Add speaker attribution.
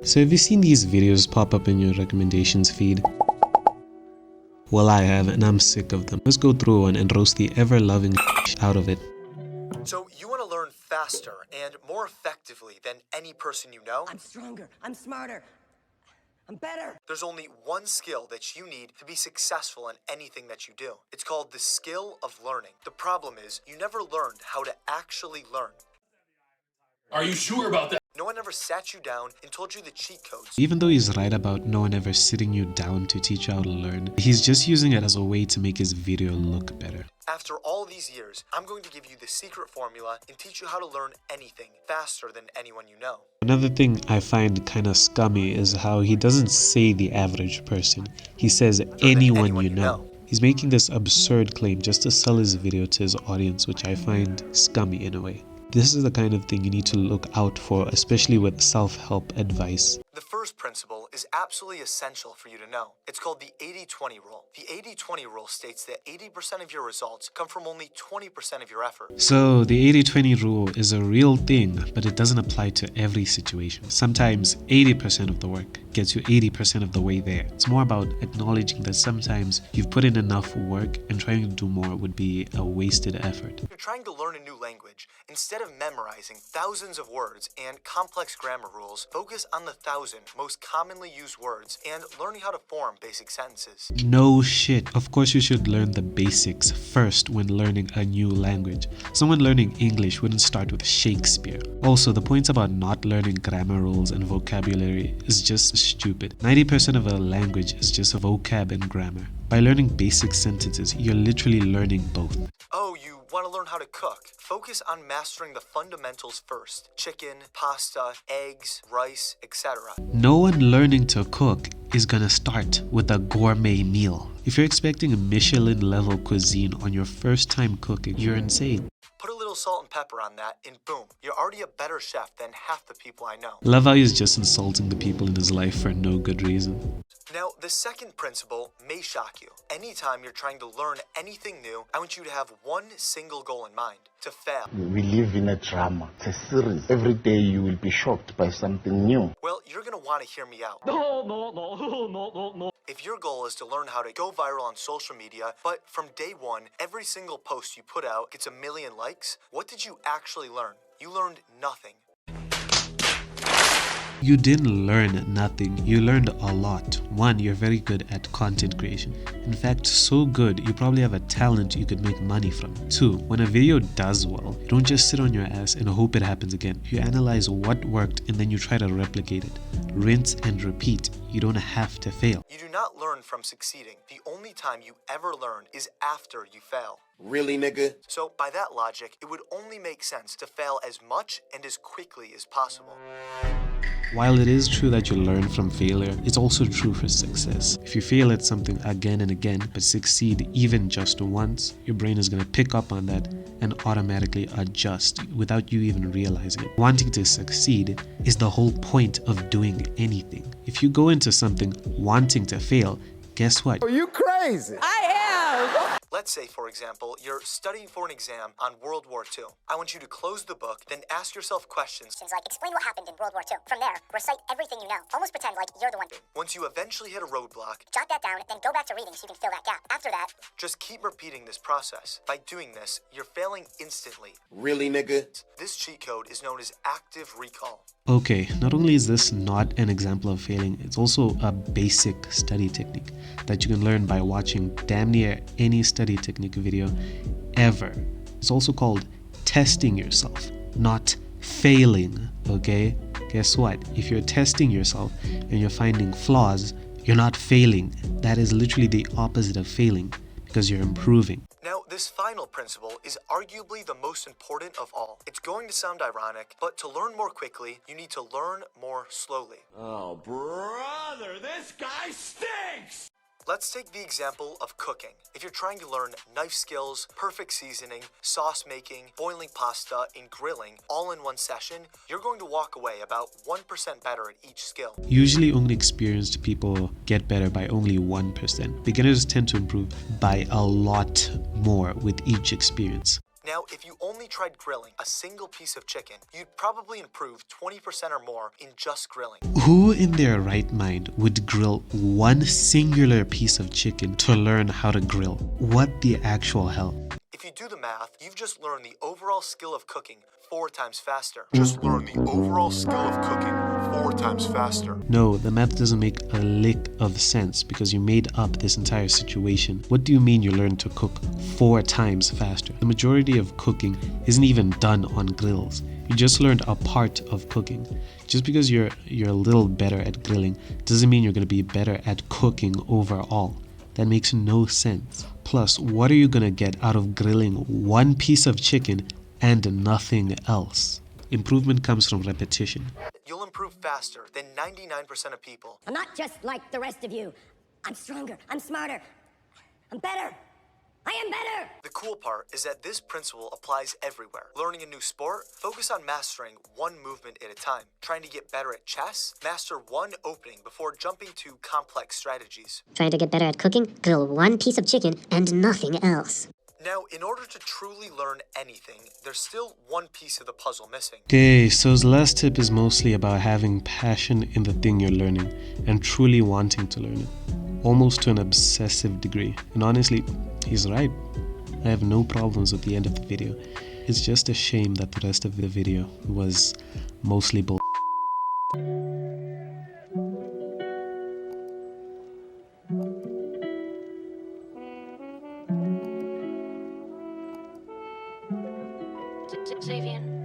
Speaker 1: So have you seen these videos pop up in your recommendations feed? Well, I have, and I'm sick of them. Let's go through one and roast the ever-loving out of it.
Speaker 2: So you want to learn faster and more effectively than any person you know?
Speaker 3: I'm stronger, I'm smarter, I'm better.
Speaker 2: There's only one skill that you need to be successful in anything that you do. It's called the skill of learning. The problem is you never learned how to actually learn.
Speaker 4: Are you sure about that?
Speaker 2: No one ever sat you down and told you the cheat codes.
Speaker 1: Even though he's right about no one ever sitting you down to teach you how to learn, he's just using it as a way to make his video look better.
Speaker 2: After all these years, I'm going to give you the secret formula and teach you how to learn anything faster than anyone you know.
Speaker 1: Another thing I find kinda scummy is how he doesn't say the average person. He says anyone you know. He's making this absurd claim just to sell his video to his audience, which I find scummy in a way. This is the kind of thing you need to look out for, especially with self-help advice.
Speaker 2: The first principle is absolutely essential for you to know. It's called the 80-20 rule. The 80-20 rule states that 80% of your results come from only 20% of your effort.
Speaker 1: So the 80-20 rule is a real thing, but it doesn't apply to every situation. Sometimes 80% of the work gets you 80% of the way there. It's more about acknowledging that sometimes you've put in enough work and trying to do more would be a wasted effort.
Speaker 2: If you're trying to learn a new language, instead of memorizing thousands of words and complex grammar rules, focus on the 1,000 most commonly used words and learning how to form basic sentences.
Speaker 1: No shit. Of course you should learn the basics first when learning a new language. Someone learning English wouldn't start with Shakespeare. Also, the points about not learning grammar rules and vocabulary is just stupid. 90% of a language is just vocab and grammar. By learning basic sentences, you're literally learning both.
Speaker 2: Oh, you want to learn how to cook? Focus on mastering the fundamentals first. Chicken, pasta, eggs, rice, etc.
Speaker 1: No one learning to cook is gonna start with a gourmet meal. If you're expecting a Michelin level cuisine on your first time cooking, you're insane.
Speaker 2: Put a little salt and pepper on that and boom, you're already a better chef than half the people I know.
Speaker 1: Love how he's just insulting the people in his life for no good reason.
Speaker 2: Now, the second principle may shock you. Anytime you're trying to learn anything new, I want you to have one single goal in mind: to fail.
Speaker 5: We live in a drama. It's a series. Every day you will be shocked by something new.
Speaker 2: Well, you're going to want to hear me out.
Speaker 4: No.
Speaker 2: If your goal is to learn how to go viral on social media, but from day one, every single post you put out gets 1 million likes, what did you actually learn? You learned nothing.
Speaker 1: You didn't learn nothing, you learned a lot. One, you're very good at content creation. In fact, so good, you probably have a talent you could make money from. Two, when a video does well, you don't just sit on your ass and hope it happens again. You analyze what worked and then you try to replicate it. Rinse and repeat. You don't have to fail.
Speaker 2: You do not learn from succeeding. The only time you ever learn is after you fail.
Speaker 4: Really, nigga?
Speaker 2: So by that logic, it would only make sense to fail as much and as quickly as possible.
Speaker 1: While it is true that you learn from failure, it's also true for success. If you fail at something again and again, but succeed even just once, your brain is going to pick up on that and automatically adjust without you even realizing it. Wanting to succeed is the whole point of doing anything. If you go into something wanting to fail, guess what?
Speaker 5: Are you crazy?
Speaker 3: I am!
Speaker 2: Let's say, for example, you're studying for an exam on World War II. I want you to close the book, then ask yourself questions.
Speaker 6: Like, explain what happened in World War II. From there, recite everything you know. Almost pretend like you're the one.
Speaker 2: Once you eventually hit a roadblock,
Speaker 6: Jot that down, then go back to reading so you can fill that gap. After that,
Speaker 2: just keep repeating this process. By doing this, you're failing instantly.
Speaker 4: Really, nigga?
Speaker 2: This cheat code is known as active recall.
Speaker 1: Okay, not only is this not an example of failing, it's also a basic study technique that you can learn by watching damn near any study technique video ever. It's also called testing yourself, not failing, okay? Guess what? If you're testing yourself and you're finding flaws, you're not failing. That is literally the opposite of failing because you're improving.
Speaker 2: Now, this final principle is arguably the most important of all. It's going to sound ironic, but to learn more quickly, you need to learn more slowly.
Speaker 4: Oh, brother, this guy stinks!
Speaker 2: Let's take the example of cooking. If you're trying to learn knife skills, perfect seasoning, sauce making, boiling pasta, and grilling all in one session, you're going to walk away about 1% better at each skill.
Speaker 1: Usually only experienced people get better by only 1%. Beginners tend to improve by a lot more with each experience.
Speaker 2: Now, if you only tried grilling a single piece of chicken, you'd probably improve 20% or more in just grilling.
Speaker 1: Who in their right mind would grill one singular piece of chicken to learn how to grill? What the actual hell?
Speaker 2: If you do the math, you've just learned the overall skill of cooking 4 times faster. Just learn the overall skill of cooking 4 times faster.
Speaker 1: No, the math doesn't make a lick of sense because you made up this entire situation. What do you mean you learned to cook 4 times faster? The majority of cooking isn't even done on grills. You just learned a part of cooking. Just because you're a little better at grilling doesn't mean you're going to be better at cooking overall. That makes no sense. Plus, what are you going to get out of grilling one piece of chicken and nothing else? Improvement comes from repetition.
Speaker 2: You'll improve faster than 99% of people.
Speaker 3: I'm not just like the rest of you. I'm stronger. I'm smarter. I'm better. I am better.
Speaker 2: The cool part is that this principle applies everywhere. Learning a new sport, focus on mastering one movement at a time. Trying to get better at chess, master one opening before jumping to complex strategies.
Speaker 7: Trying to get better at cooking, grill one piece of chicken and nothing else.
Speaker 2: Now, in order to truly learn anything, there's still one piece of the puzzle missing.
Speaker 1: Okay, so his last tip is mostly about having passion in the thing you're learning and truly wanting to learn it, almost to an obsessive degree. And honestly, he's right. I have no problems with the end of the video. It's just a shame that the rest of the video was mostly bull.
Speaker 7: Xavier.